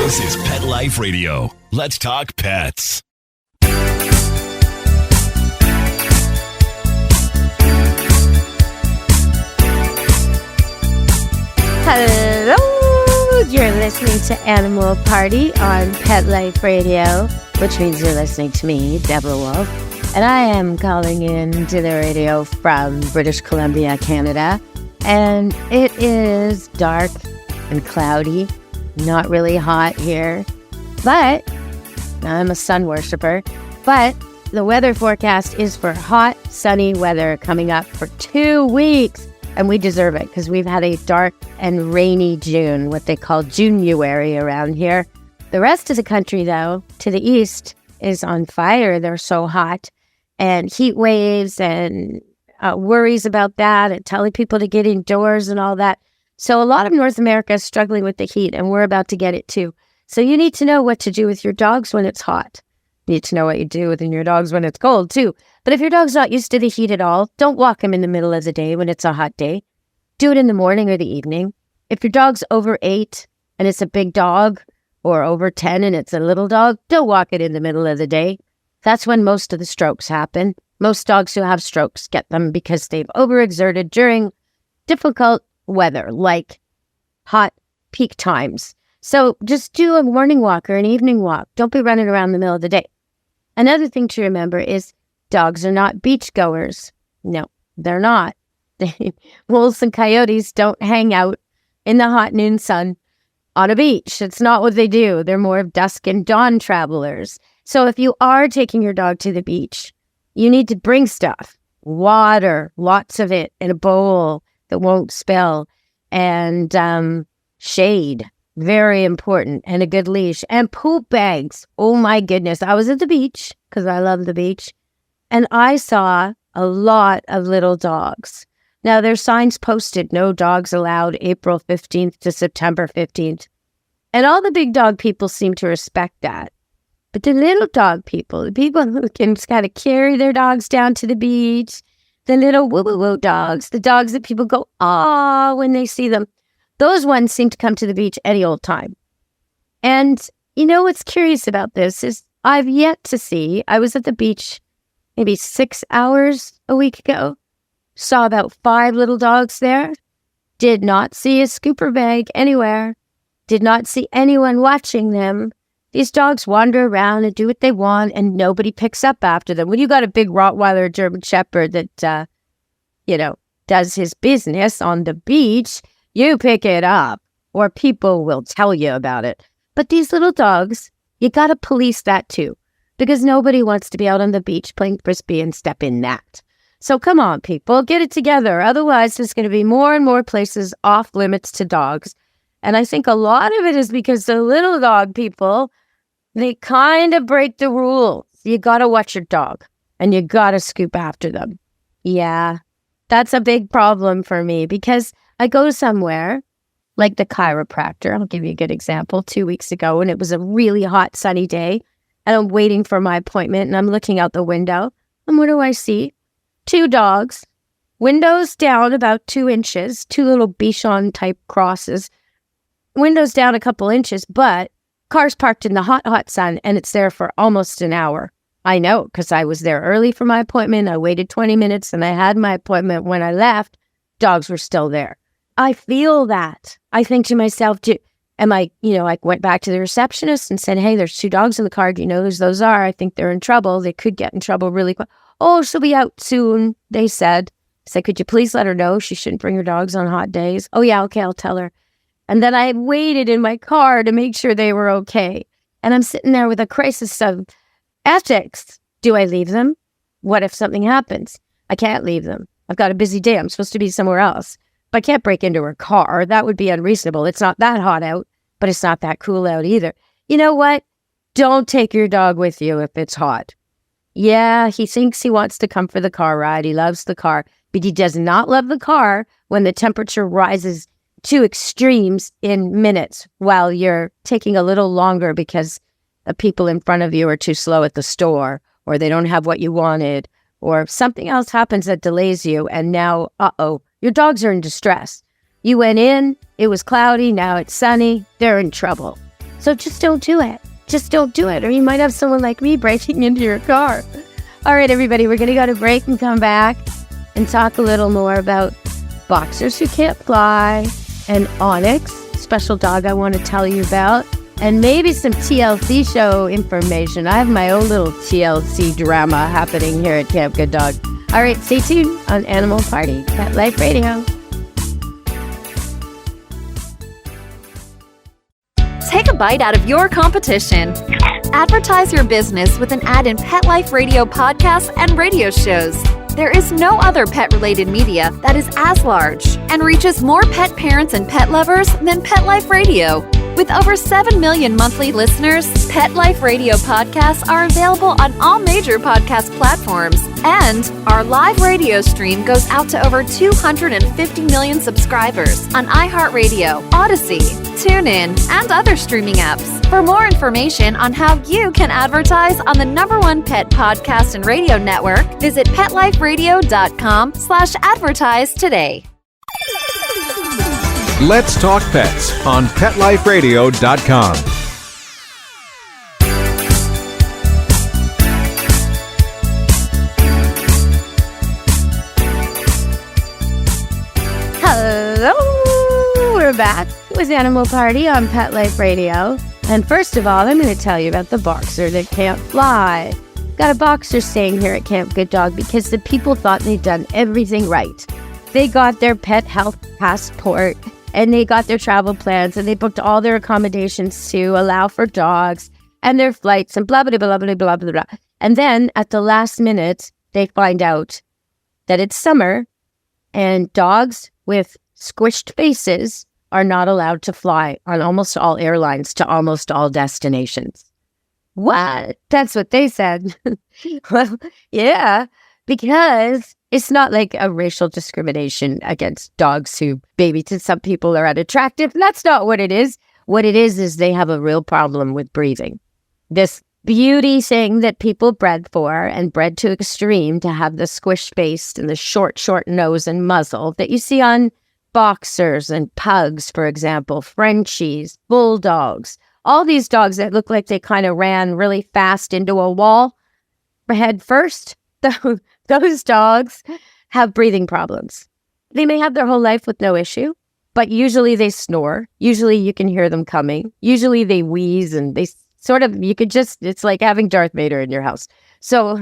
This is Pet Life Radio. Let's talk pets. Hello! You're listening to Animal Party on Pet Life Radio, which means you're listening to me, Deborah Wolf. And I am calling in to the radio from British Columbia, Canada. And it is dark and cloudy, not really hot here. But I'm a sun worshiper. But the weather forecast is for hot, sunny weather coming up for 2 weeks. And we deserve it because we've had a dark and rainy June, what they call January around here. The rest of the country, though, to the east, is on fire. They're so hot. And heat waves and worries about that and telling people to get indoors and all that. So a lot of North America is struggling with the heat, and we're about to get it too. So you need to know what to do with your dogs when it's hot. You need to know what you do with your dogs when it's cold too. But if your dog's not used to the heat at all, don't walk him in the middle of the day when it's a hot day. Do it in the morning or the evening. If your dog's over 8 and it's a big dog, or over 10 and it's a little dog, don't walk it in the middle of the day. That's when most of the strokes happen. Most dogs who have strokes get them because they've overexerted during difficult weather, like hot peak times. So just do a morning walk or an evening walk. Don't be running around in the middle of the day. Another thing to remember is dogs are not beach goers. No, they're not. Wolves and coyotes don't hang out in the hot noon sun on a beach. It's not what they do. They're more of dusk and dawn travelers. So if you are taking your dog to the beach, you need to bring stuff. Water, lots of it in a bowl that won't spill. And shade, very important. And a good leash. And poop bags. Oh my goodness. I was at the beach because I love the beach. And I saw a lot of little dogs. Now, there's signs posted, no dogs allowed, April 15th to September 15th. And all the big dog people seem to respect that. But the little dog people, the people who can kind of carry their dogs down to the beach, the little woo-woo-woo dogs, the dogs that people go, ah, when they see them, those ones seem to come to the beach any old time. And you know what's curious about this is I've yet to see, I was at the beach maybe 6 hours a week ago, saw about 5 little dogs there, did not see a scooper bag anywhere, did not see anyone watching them. These dogs wander around and do what they want, and nobody picks up after them. When you got a big Rottweiler German Shepherd that, does his business on the beach, you pick it up, or people will tell you about it. But these little dogs, you got to police that too, because nobody wants to be out on the beach playing frisbee and step in that. So come on, people, get it together. Otherwise, there's going to be more and more places off limits to dogs. And I think a lot of it is because the little dog people, they kind of break the rules. You got to watch your dog and you got to scoop after them. Yeah, that's a big problem for me because I go somewhere like the chiropractor. I'll give you a good example. 2 weeks ago, and it was a really hot, sunny day, and I'm waiting for my appointment, and I'm looking out the window. And what do I see? 2 dogs, windows down about 2 inches, 2 little Bichon type crosses, windows down a couple inches, but cars parked in the hot, hot sun, and it's there for almost an hour. I know, because I was there early for my appointment. I waited 20 minutes, and I had my appointment. When I left, dogs were still there. I feel that. I think to myself, I went back to the receptionist and said, hey, there's 2 dogs in the car. Do you know who those are? I think they're in trouble. They could get in trouble really quick. Oh, she'll be out soon, they said. I said, could you please let her know she shouldn't bring her dogs on hot days? Oh, yeah, okay, I'll tell her. And then I waited in my car to make sure they were okay. And I'm sitting there with a crisis of ethics. Do I leave them? What if something happens? I can't leave them. I've got a busy day. I'm supposed to be somewhere else. But I can't break into her car. That would be unreasonable. It's not that hot out, but it's not that cool out either. You know what? Don't take your dog with you if it's hot. Yeah, he thinks he wants to come for the car ride. He loves the car, but he does not love the car when the temperature rises to extremes in minutes while you're taking a little longer because the people in front of you are too slow at the store, or they don't have what you wanted, or something else happens that delays you, and now, your dogs are in distress. You went in, it was cloudy, now it's sunny, they're in trouble. So just don't do it. Just don't do it, or you might have someone like me breaking into your car. All right, everybody, we're going to go to break and come back and talk a little more about boxers who can't fly and Onyx, special dog I want to tell you about, and maybe some TLC show information. I have my own little TLC drama happening here at Camp Good Dog. All right, stay tuned on Animal Party, Pet Life Radio. Take a bite out of your competition. Advertise your business with an ad in Pet Life Radio podcasts and radio shows. There is no other pet-related media that is as large and reaches more pet parents and pet lovers than Pet Life Radio. With over 7 million monthly listeners, Pet Life Radio podcasts are available on all major podcast platforms. And our live radio stream goes out to over 250 million subscribers on iHeartRadio, Odyssey, TuneIn, and other streaming apps. For more information on how you can advertise on the #1 pet podcast and radio network, visit PetLifeRadio.com/advertise today. Let's Talk Pets on PetLifeRadio.com. Hello, we're back with Animal Party on Pet Life Radio. And first of all, I'm going to tell you about the boxer that can't fly. Got a boxer staying here at Camp Good Dog because the people thought they'd done everything right. They got their pet health passport, and they got their travel plans, and they booked all their accommodations to allow for dogs and their flights and blah, blah, blah, blah, blah, blah, blah. And then at the last minute, they find out that it's summer and dogs with squished faces are not allowed to fly on almost all airlines to almost all destinations. What? That's what they said. Well, yeah, because it's not like a racial discrimination against dogs who maybe to some people are unattractive. That's not what it is. What it is they have a real problem with breathing. This beauty thing that people bred for and bred to extreme to have the squished face and the short nose and muzzle that you see on boxers and pugs, for example, Frenchies, bulldogs, all these dogs that look like they kind of ran really fast into a wall head first. Those dogs have breathing problems. They may have their whole life with no issue, but usually they snore. Usually you can hear them coming. Usually they wheeze and they sort of, it's like having Darth Vader in your house. So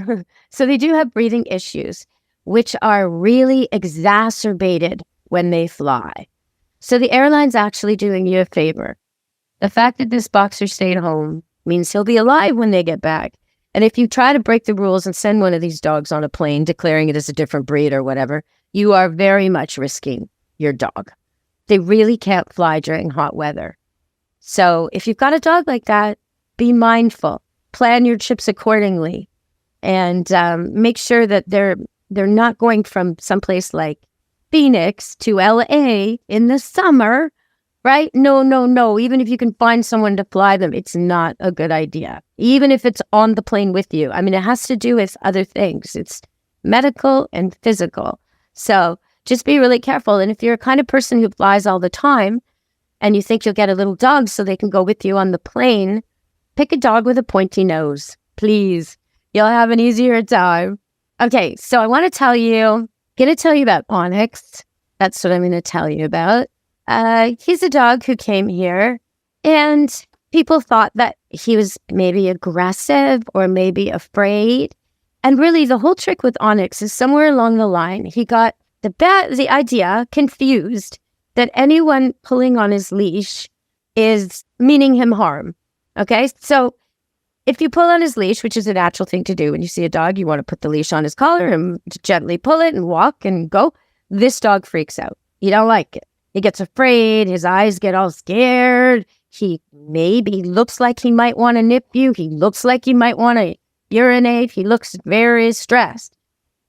they do have breathing issues, which are really exacerbated when they fly. So the airline's actually doing you a favor. The fact that this boxer stayed home means he'll be alive when they get back. And if you try to break the rules and send one of these dogs on a plane, declaring it as a different breed or whatever, you are very much risking your dog. They really can't fly during hot weather. So if you've got a dog like that, be mindful. Plan your trips accordingly. And make sure that they're not going from someplace like Phoenix to LA in the summer, right? No. Even if you can find someone to fly them, it's not a good idea. Even if it's on the plane with you. I mean, it has to do with other things. It's medical and physical. So just be really careful. And if you're a kind of person who flies all the time and you think you'll get a little dog so they can go with you on the plane, pick a dog with a pointy nose, please. You'll have an easier time. Okay, so I want to tell you about Onyx. That's what I'm going to tell you about. He's a dog who came here, and people thought that he was maybe aggressive or maybe afraid. And really, the whole trick with Onyx is somewhere along the line, he got the idea confused that anyone pulling on his leash is meaning him harm. Okay, so if you pull on his leash, which is a natural thing to do when you see a dog, you want to put the leash on his collar and gently pull it and walk and go. This dog freaks out. He don't like it. He gets afraid. His eyes get all scared. He maybe looks like he might want to nip you. He looks like he might want to urinate. He looks very stressed.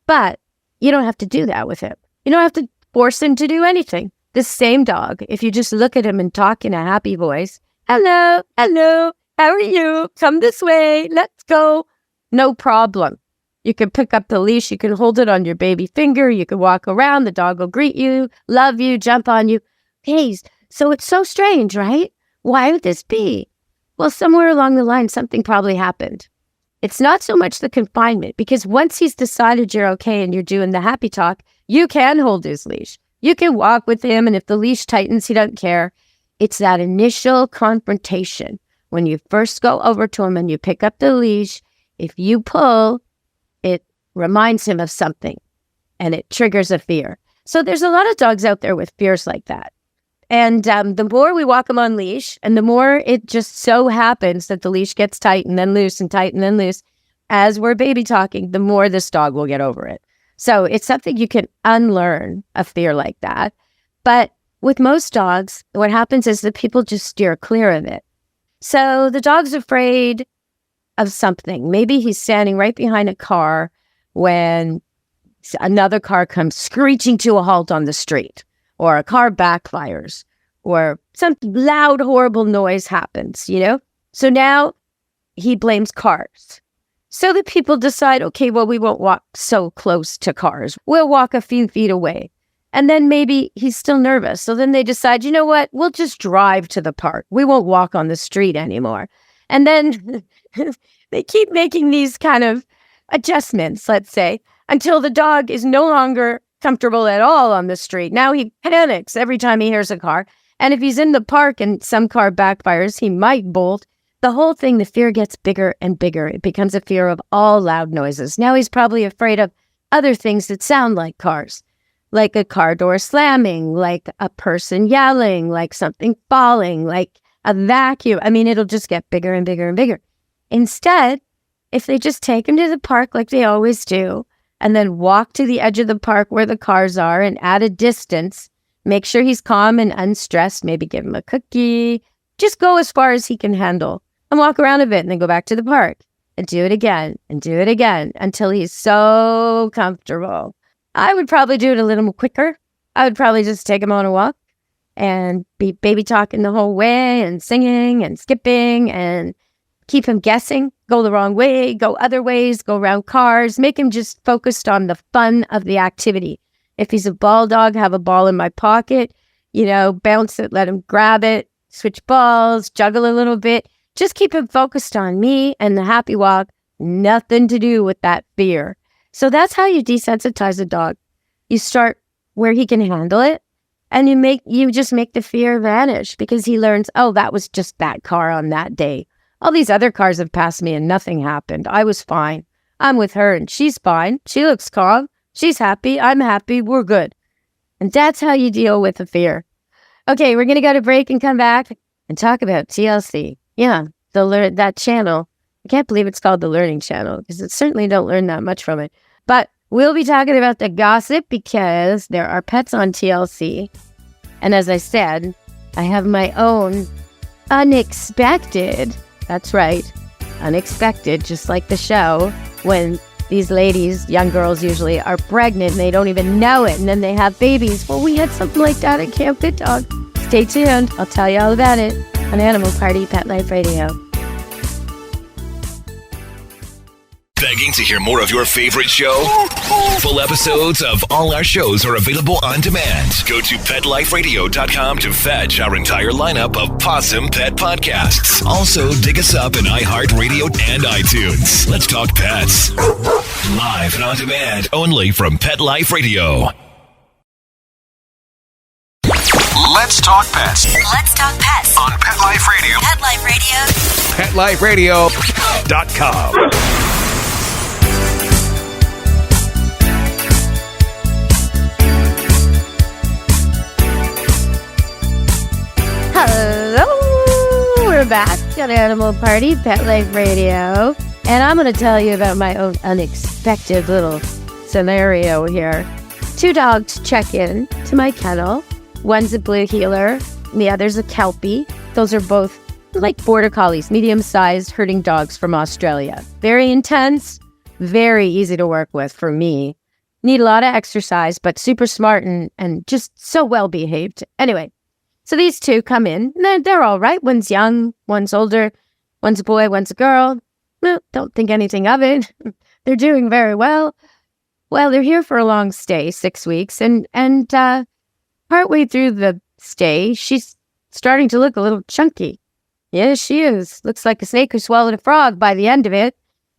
But you don't have to do that with him. You don't have to force him to do anything. The same dog, if you just look at him and talk in a happy voice, hello, how are you? Come this way. Let's go. No problem. You can pick up the leash. You can hold it on your baby finger. You can walk around. The dog will greet you, love you, jump on you. Hey, so it's so strange, right? Why would this be? Well, somewhere along the line, something probably happened. It's not so much the confinement, because once he's decided you're okay and you're doing the happy talk, you can hold his leash. You can walk with him, and if the leash tightens, he doesn't care. It's that initial confrontation. When you first go over to him and you pick up the leash, if you pull, it reminds him of something, and it triggers a fear. So there's a lot of dogs out there with fears like that. And the more we walk them on leash, and the more it just so happens that the leash gets tight and then loose and tight and then loose, as we're baby talking, the more this dog will get over it. So it's something you can unlearn, a fear like that. But with most dogs, what happens is that people just steer clear of it. So the dog's afraid of something. Maybe he's standing right behind a car when another car comes screeching to a halt on the street, or a car backfires, or some loud, horrible noise happens, So now he blames cars. So the people decide, okay, well, we won't walk so close to cars. We'll walk a few feet away. And then maybe he's still nervous. So then they decide, you know what? We'll just drive to the park. We won't walk on the street anymore. And then they keep making these kind of adjustments, let's say, until the dog is no longer comfortable at all on the street. Now he panics every time he hears a car. And if he's in the park and some car backfires, he might bolt. The whole thing, the fear gets bigger and bigger. It becomes a fear of all loud noises. Now he's probably afraid of other things that sound like cars, like a car door slamming, like a person yelling, like something falling, like a vacuum. I mean, it'll just get bigger and bigger and bigger. Instead, if they just take him to the park like they always do, and then walk to the edge of the park where the cars are, and at a distance, make sure he's calm and unstressed, maybe give him a cookie, just go as far as he can handle, and walk around a bit, and then go back to the park, and do it again, until he's so comfortable. I would probably do it a little quicker. I would probably just take him on a walk, and be baby talking the whole way, and singing, and skipping, and keep him guessing, go the wrong way, go other ways, go around cars, make him just focused on the fun of the activity. If he's a ball dog, have a ball in my pocket, bounce it, let him grab it, switch balls, juggle a little bit. Just keep him focused on me and the happy walk, nothing to do with that fear. So that's how you desensitize a dog. You start where he can handle it, and you just make the fear vanish, because he learns, oh, that was just that car on that day. All these other cars have passed me and nothing happened. I was fine. I'm with her and she's fine. She looks calm. She's happy. I'm happy. We're good. And that's how you deal with the fear. Okay, we're going to go to break and come back and talk about TLC. Yeah, that channel. I can't believe it's called the Learning Channel, because it certainly don't learn that much from it. But we'll be talking about the gossip, because there are pets on TLC. And as I said, I have my own unexpected. That's right. Unexpected, just like the show, when these ladies, young girls usually, are pregnant and they don't even know it, and then they have babies. Well, we had something like that at Camp Fit Dog. Stay tuned. I'll tell you all about it on Animal Party Pet Life Radio. Begging to hear more of your favorite show? Full episodes of all our shows are available on demand. Go to PetLifeRadio.com to fetch our entire lineup of Possum Pet podcasts. Also, dig us up in iHeartRadio and iTunes. Let's talk pets. Live and on demand, only from Pet Life Radio. Let's talk pets Let's talk pets on Pet Life Radio. Pet Life Radio. PetLifeRadio.com. Hello, we're back on Animal Party Pet Life Radio, and I'm going to tell you about my own unexpected little scenario here. 2 dogs check in to my kennel. One's a blue heeler, and the other's a Kelpie. Those are both like border collies, medium-sized herding dogs from Australia. Very intense, very easy to work with for me. Need a lot of exercise, but super smart and just so well-behaved. Anyway. So these 2 come in, and they're all right. One's young, one's older, one's a boy, one's a girl. Well, don't think anything of it. They're doing very well. Well, they're here for a long stay, 6 weeks, and partway through the stay, she's starting to look a little chunky. Yeah, she is. Looks like a snake who swallowed a frog by the end of it.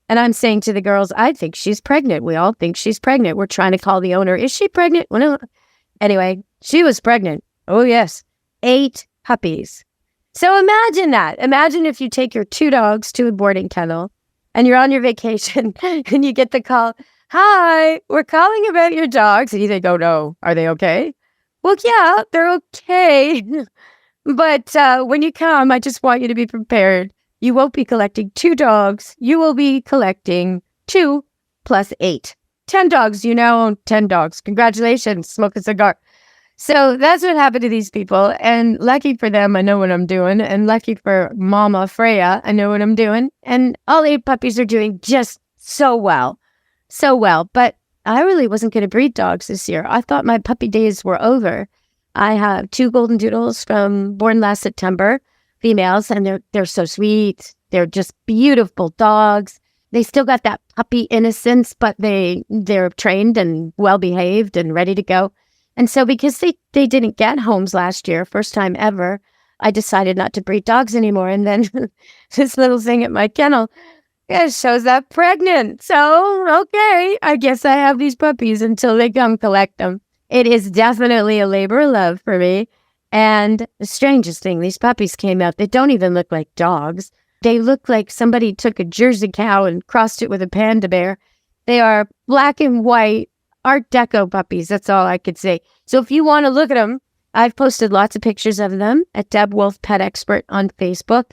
And I'm saying to the girls, I think she's pregnant. We all think she's pregnant. We're trying to call the owner. Is she pregnant? Well, no. Anyway, she was pregnant. Oh, yes. 8 puppies. So imagine that. Imagine if you take your 2 dogs to a boarding kennel and you're on your vacation and you get the call, hi, we're calling about your dogs. And you think, oh, no, are they okay? Well, yeah, they're okay. But when you come, I just want you to be prepared. You won't be collecting 2 dogs. You will be collecting 2 plus 8. 10 dogs. You now own 10 dogs. Congratulations. Smoke a cigar. So that's what happened to these people. And lucky for them, I know what I'm doing. And lucky for Mama Freya, I know what I'm doing. And all 8 puppies are doing just so well. So well. But I really wasn't going to breed dogs this year. I thought my puppy days were over. I have 2 golden doodles born last September, females, and they're so sweet. They're just beautiful dogs. They still got that puppy innocence, but they're trained and well behaved and ready to go. And so because they didn't get homes last year, first time ever, I decided not to breed dogs anymore. And then this little thing at my kennel shows up pregnant. So, okay, I guess I have these puppies until they come collect them. It is definitely a labor of love for me. And the strangest thing, these puppies came out. They don't even look like dogs. They look like somebody took a Jersey cow and crossed it with a panda bear. They are black and white Art Deco puppies. That's all I could say. So if you want to look at them, I've posted lots of pictures of them at Deb Wolf Pet Expert on Facebook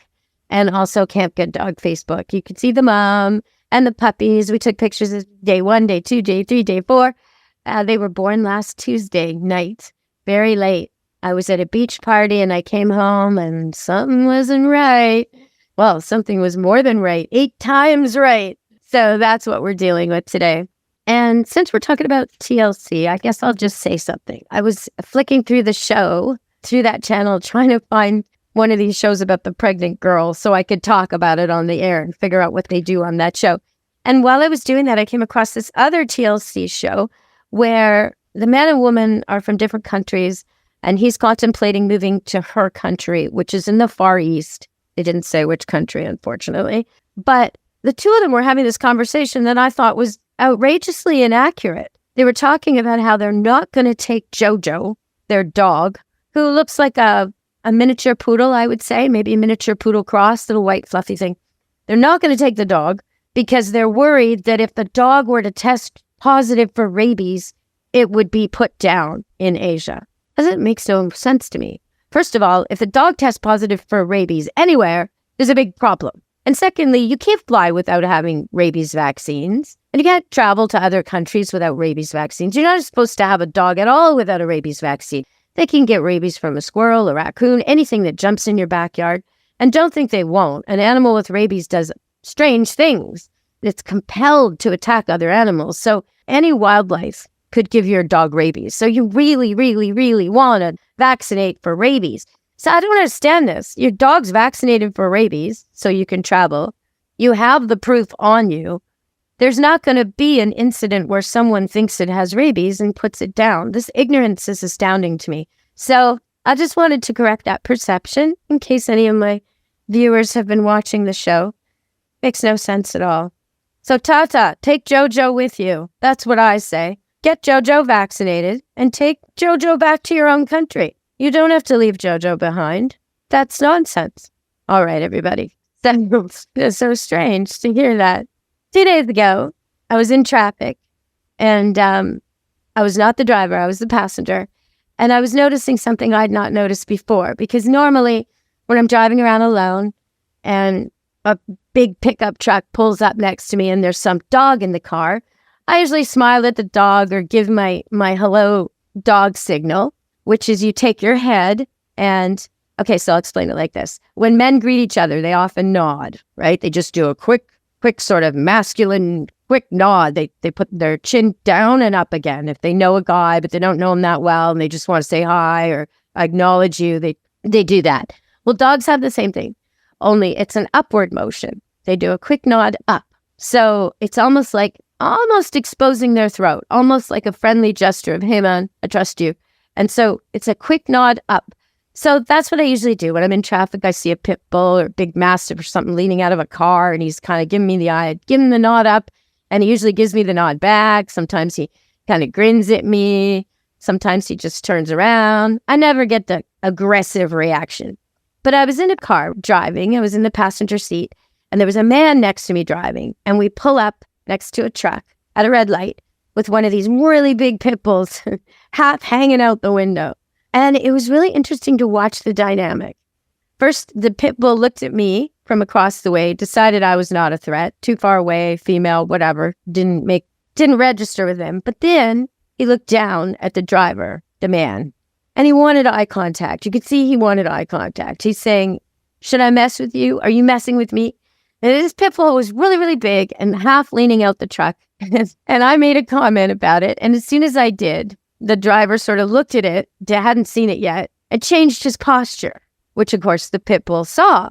and also Camp Good Dog Facebook. You can see the mom and the puppies. We took pictures of day 1, day 2, day 3, day 4. They were born last Tuesday night, very late. I was at a beach party and I came home and something wasn't right. Well, something was more than right, 8 times right. So that's what we're dealing with today. And since we're talking about TLC, I guess I'll just say something. I was flicking through the show, through that channel, trying to find one of these shows about the pregnant girl so I could talk about it on the air and figure out what they do on that show. And while I was doing that, I came across this other TLC show where the man and woman are from different countries, and he's contemplating moving to her country, which is in the Far East. They didn't say which country, unfortunately. But the 2 of them were having this conversation that I thought was outrageously inaccurate. They were talking about how they're not going to take Jojo, their dog, who looks like a miniature poodle, I would say, maybe a miniature poodle cross, little white fluffy thing. They're not going to take the dog because they're worried that if the dog were to test positive for rabies, it would be put down in Asia. Doesn't make no sense to me. First of all, if the dog tests positive for rabies anywhere, there's a big problem. And secondly, you can't fly without having rabies vaccines. And you can't travel to other countries without rabies vaccines. You're not supposed to have a dog at all without a rabies vaccine. They can get rabies from a squirrel, a raccoon, anything that jumps in your backyard. And don't think they won't. An animal with rabies does strange things. It's compelled to attack other animals. So any wildlife could give your dog rabies. So you really, really, really want to vaccinate for rabies. So I don't understand this. Your dog's vaccinated for rabies, so you can travel. You have the proof on you. There's not going to be an incident where someone thinks it has rabies and puts it down. This ignorance is astounding to me. So I just wanted to correct that perception in case any of my viewers have been watching the show. Makes no sense at all. So Tata, take Jojo with you. That's what I say. Get Jojo vaccinated and take Jojo back to your own country. You don't have to leave Jojo behind. That's nonsense. All right, everybody. That's so strange to hear that. 2 days ago, I was in traffic and I was not the driver. I was the passenger. And I was noticing something I'd not noticed before, because normally when I'm driving around alone and a big pickup truck pulls up next to me and there's some dog in the car, I usually smile at the dog or give my hello dog signal, which is you take your head and, okay, so I'll explain it like this. When men greet each other, they often nod, right? They just do a quick sort of masculine, quick nod. They put their chin down and up again. If they know a guy, but they don't know him that well and they just want to say hi or acknowledge you, they do that. Well, dogs have the same thing, only it's an upward motion. They do a quick nod up. So it's almost exposing their throat, almost like a friendly gesture of, hey man, I trust you. And so it's a quick nod up. So that's what I usually do. When I'm in traffic, I see a pit bull or a big mastiff or something leaning out of a car, and he's kind of giving me the eye. I give him the nod up, and he usually gives me the nod back. Sometimes he kind of grins at me. Sometimes he just turns around. I never get the aggressive reaction. But I was in a car driving. I was in the passenger seat, and there was a man next to me driving. And we pull up next to a truck at a red light with one of these really big pit bulls half hanging out the window. And it was really interesting to watch the dynamic. First, the pit bull looked at me from across the way, decided I was not a threat, too far away, female, whatever, didn't register with him. But then he looked down at the driver, the man, and he wanted eye contact. You could see he wanted eye contact. He's saying, should I mess with you? Are you messing with me? And this pit bull was really, really big and half leaning out the truck. And I made a comment about it. And as soon as I did, the driver sort of looked at it, hadn't seen it yet, and changed his posture, which, of course, the pit bull saw.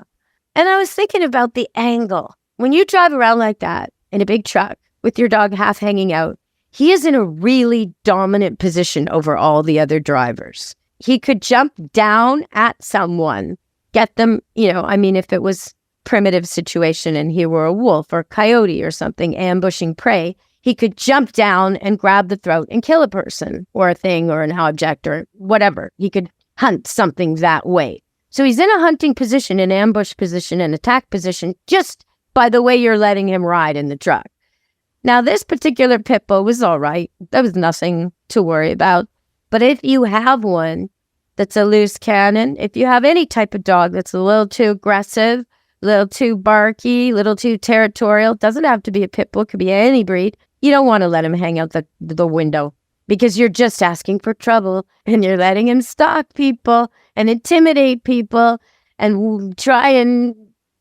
And I was thinking about the angle. When you drive around like that in a big truck with your dog half hanging out, he is in a really dominant position over all the other drivers. He could jump down at someone, get them, if it was primitive situation and he were a wolf or a coyote or something ambushing prey, he could jump down and grab the throat and kill a person or a thing or an object or whatever. He could hunt something that way. So he's in a hunting position, an ambush position, an attack position, just by the way you're letting him ride in the truck. Now, this particular pit bull was all right. There was nothing to worry about. But if you have one that's a loose cannon, if you have any type of dog that's a little too aggressive, a little too barky, a little too territorial, doesn't have to be a pit bull, could be any breed, you don't want to let him hang out the window because you're just asking for trouble and you're letting him stalk people and intimidate people and try and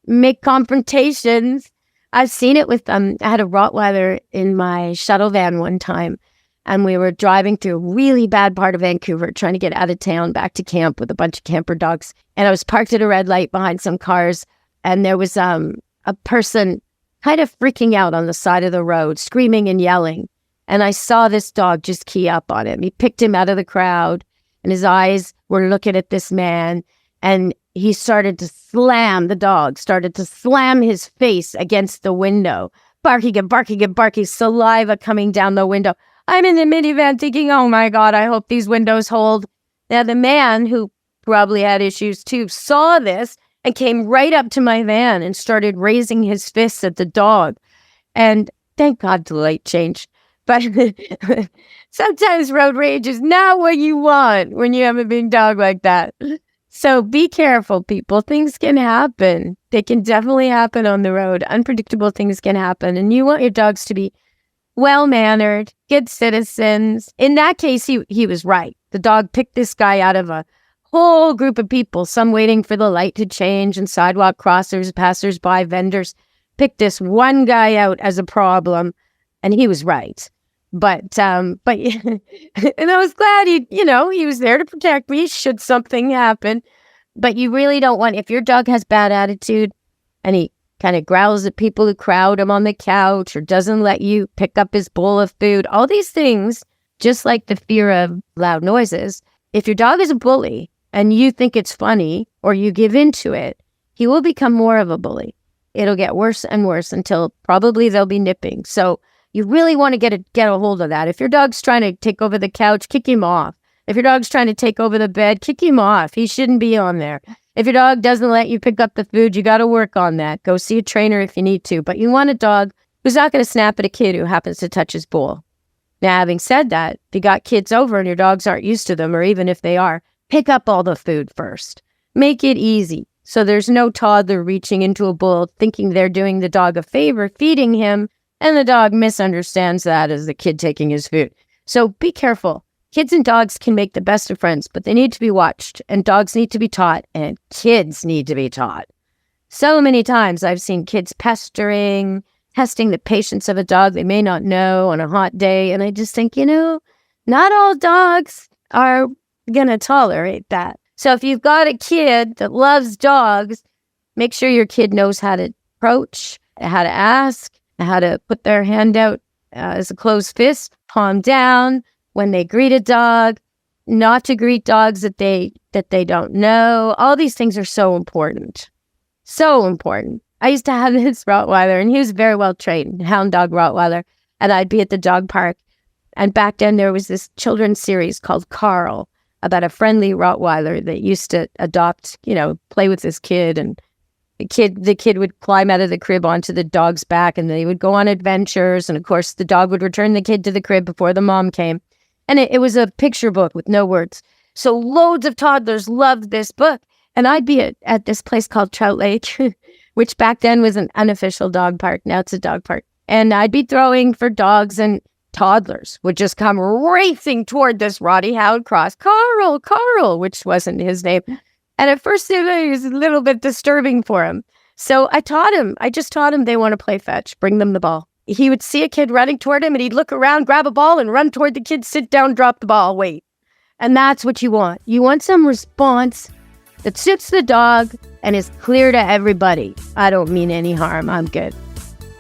make confrontations. I've seen it with I had a Rottweiler in my shuttle van one time, and we were driving through a really bad part of Vancouver, trying to get out of town back to camp with a bunch of camper dogs. And I was parked at a red light behind some cars, and there was a person kind of freaking out on the side of the road, screaming and yelling. And I saw this dog just key up on him. He picked him out of the crowd, and his eyes were looking at this man, and he started to slam his face against the window, barking and barking and barking, saliva coming down the window. I'm in the minivan thinking, oh my God, I hope these windows hold. Now, the man, who probably had issues too, saw this and came right up to my van and started raising his fists at the dog. And thank God the light changed. But sometimes road rage is not what you want when you have a big dog like that. So be careful, people. Things can happen. They can definitely happen on the road. Unpredictable things can happen. And you want your dogs to be well-mannered, good citizens. In that case, he was right. The dog picked this guy out of a whole group of people, some waiting for the light to change, and sidewalk crossers, passers-by, vendors. Picked this one guy out as a problem, and he was right. But and I was glad he was there to protect me should something happen. But you really don't want, if your dog has bad attitude and he kind of growls at people who crowd him on the couch or doesn't let you pick up his bowl of food, all these things, just like the fear of loud noises, if your dog is a bully and you think it's funny or you give into it, he will become more of a bully. It'll get worse and worse until probably they'll be nipping. So you really want to get a hold of that. If your dog's trying to take over the couch, kick him off. If your dog's trying to take over the bed, kick him off. He shouldn't be on there. If your dog doesn't let you pick up the food, you got to work on that. Go see a trainer if you need to. But you want a dog who's not going to snap at a kid who happens to touch his bowl. Now, having said that, if you got kids over and your dogs aren't used to them, or even if they are, pick up all the food first. Make it easy. So there's no toddler reaching into a bowl thinking they're doing the dog a favor, feeding him, and the dog misunderstands that as the kid taking his food. So be careful. Kids and dogs can make the best of friends, but they need to be watched, and dogs need to be taught, and kids need to be taught. So many times I've seen kids testing the patience of a dog they may not know on a hot day, and I just think, not all dogs are going to tolerate that. So if you've got a kid that loves dogs, make sure your kid knows how to approach, how to ask, how to put their hand out as a closed fist, palm down when they greet a dog, not to greet dogs that they that they don't know. All these things are so important. So important. I used to have this Rottweiler, and he was very well trained, hound dog Rottweiler, and I'd be at the dog park. And back then there was this children's series called Carl about a friendly Rottweiler that used to adopt, play with this kid, and the kid would climb out of the crib onto the dog's back, and they would go on adventures. And of course, the dog would return the kid to the crib before the mom came. And it was a picture book with no words. So loads of toddlers loved this book. And I'd be at this place called Trout Lake, which back then was an unofficial dog park. Now it's a dog park. And I'd be throwing for dogs, and toddlers would just come racing toward this Rottie Hound cross. Carl, which wasn't his name. And at first it was a little bit disturbing for him. So I just taught him they want to play fetch, bring them the ball. He would see a kid running toward him, and he'd look around, grab a ball, and run toward the kid, sit down, drop the ball, wait. And that's what you want. You want some response that suits the dog and is clear to everybody. I don't mean any harm. I'm good.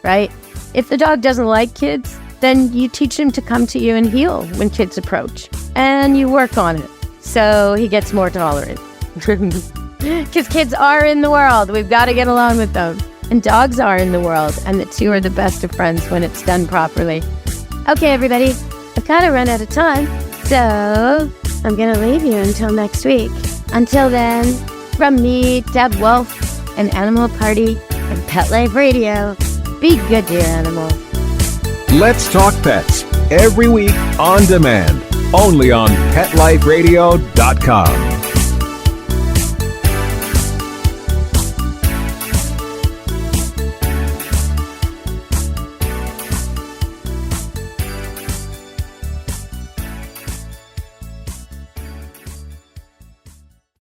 Right? If the dog doesn't like kids, then you teach him to come to you and heel when kids approach. And you work on it so he gets more tolerant. Because kids are in the world. We've got to get along with them. And dogs are in the world. And the two are the best of friends when it's done properly. Okay, everybody. I've kind of run out of time. So I'm going to leave you until next week. Until then, from me, Deb Wolf, and Animal Party, and Pet Life Radio, be good to your animal. Let's Talk Pets every week on demand, only on PetLifeRadio.com.